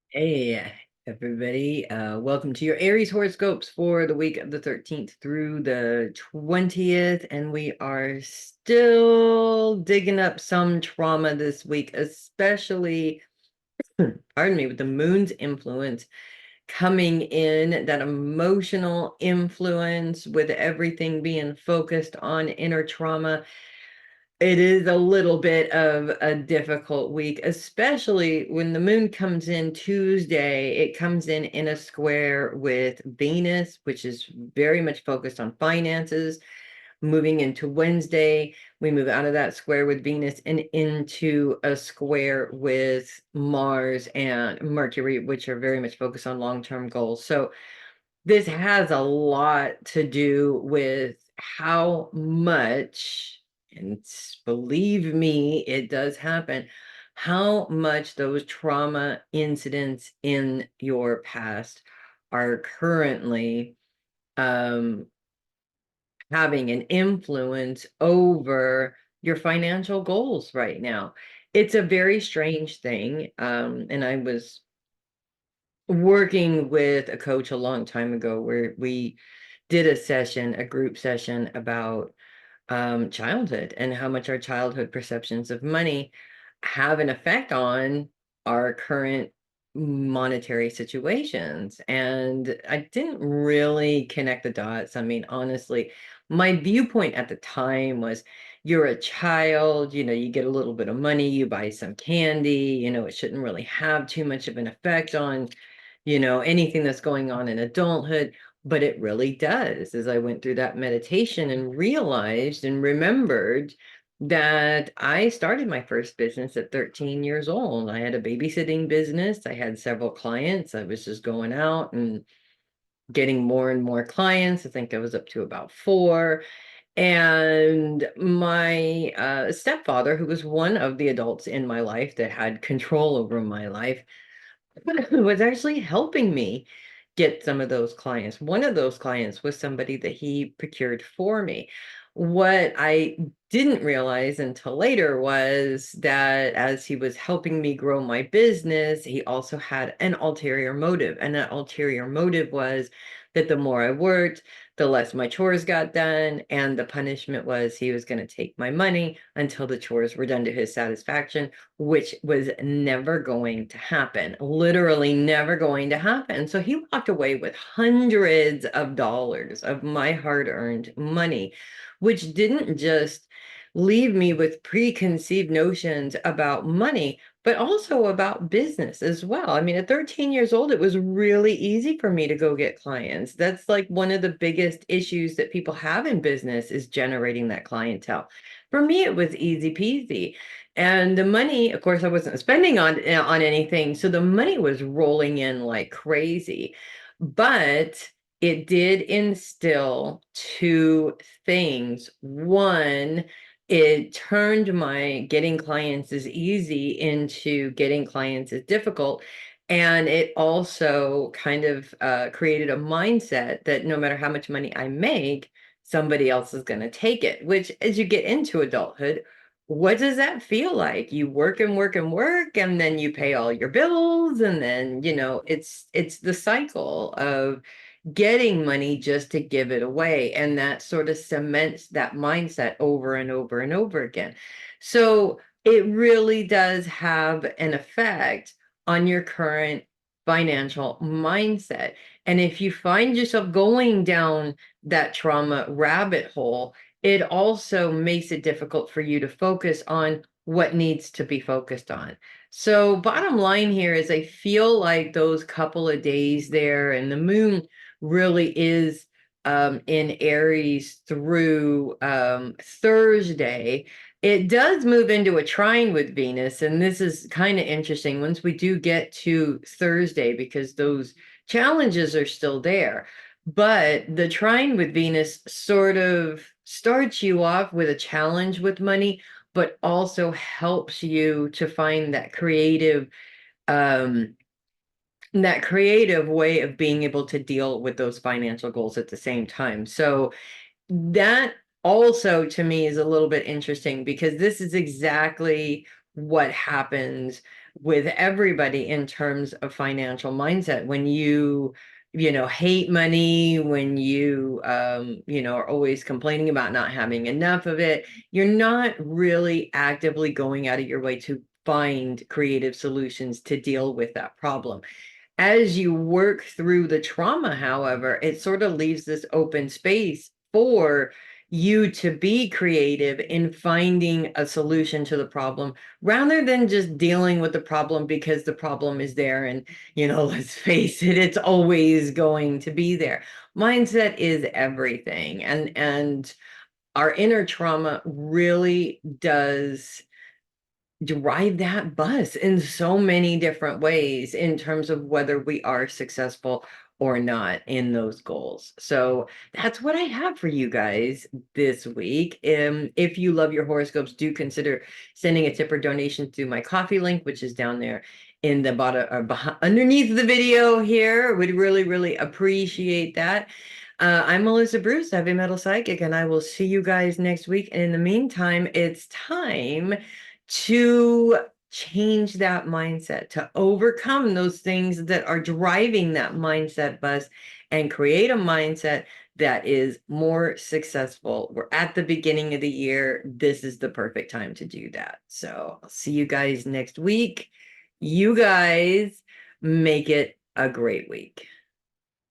Hey, everybody. Welcome to your Aries horoscopes for the week of the 13th through the 20th. And we are still digging up some trauma this week, especially, pardon me, with the moon's influence coming in, that emotional influence with everything being focused on inner trauma. It is a little bit of a difficult week, especially when the moon comes in Tuesday. It comes in a square with Venus, which is very much focused on finances. Moving into Wednesday, we move out of that square with Venus and into a square with Mars and Mercury, which are very much focused on long-term goals. So this has a lot to do with how much, and believe me, it does happen, how much those trauma incidents in your past are currently um, having an influence over your financial goals right now. It's a very strange thing. And I was working with a coach a long time ago where we did a group session about childhood and how much our childhood perceptions of money have an effect on our current monetary situations. And I didn't really connect the dots. I mean, honestly, my viewpoint at the time was you're a child, you get a little bit of money, you buy some candy, it shouldn't really have too much of an effect on anything that's going on in adulthood, but it really does. As I went through that meditation and realized and remembered that I started my first business at 13 years old. I had a babysitting business. I had several clients. I was just going out and getting more and more clients. I think I was up to about four. And my stepfather, who was one of the adults in my life that had control over my life, was actually helping me get some of those clients. One of those clients was somebody that he procured for me. What I didn't realize until later was that as he was helping me grow my business, he also had an ulterior motive. And that ulterior motive was that the more I worked, the less my chores got done. And the punishment was he was going to take my money until the chores were done to his satisfaction, which was never going to happen, literally never going to happen. So he walked away with hundreds of dollars of my hard-earned money, which didn't just leave me with preconceived notions about money, but also about business as well. I mean, at 13 years old, it was really easy for me to go get clients. That's like one of the biggest issues that people have in business is generating that clientele. For me, it was easy peasy. And the money, of course, I wasn't spending on anything, so the money was rolling in like crazy. But it did instill two things. One, it turned my getting clients as easy into getting clients as difficult. And it also kind of created a mindset that no matter how much money I make, somebody else is going to take it, which as you get into adulthood, what does that feel like? You work and work and work, and then you pay all your bills, and then, it's the cycle of getting money just to give it away. And that sort of cements that mindset over and over and over again. So it really does have an effect on your current financial mindset. And if you find yourself going down that trauma rabbit hole, it also makes it difficult for you to focus on what needs to be focused on. So bottom line here is I feel like those couple of days there, and the moon really is in Aries through Thursday. It does move into a trine with Venus, and this is kind of interesting once we do get to Thursday because those challenges are still there. But the trine with Venus sort of starts you off with a challenge with money, but also helps you to find um, that creative way of being able to deal with those financial goals at the same time. So that also to me is a little bit interesting because this is exactly what happens with everybody in terms of financial mindset. When you hate money, when you are always complaining about not having enough of it, you're not really actively going out of your way to find creative solutions to deal with that problem. As you work through the trauma, however, it sort of leaves this open space for you to be creative in finding a solution to the problem rather than just dealing with the problem because the problem is there. And, let's face it, it's always going to be there. Mindset is everything. And our inner trauma really does drive that bus in so many different ways in terms of whether we are successful or not in those goals. So that's what I have for you guys this week. If you love your horoscopes, do consider sending a tip or donation through my coffee link, which is down there in the bottom or underneath the video here. Would really, really appreciate that. I'm Melissa Bruce, Heavy Metal Psychic, and I will see you guys next week. And in the meantime, it's time to change that mindset, to overcome those things that are driving that mindset bus and create a mindset that is more successful. We're at the beginning of the year. This is the perfect time to do that. So I'll see you guys next week. You guys make it a great week.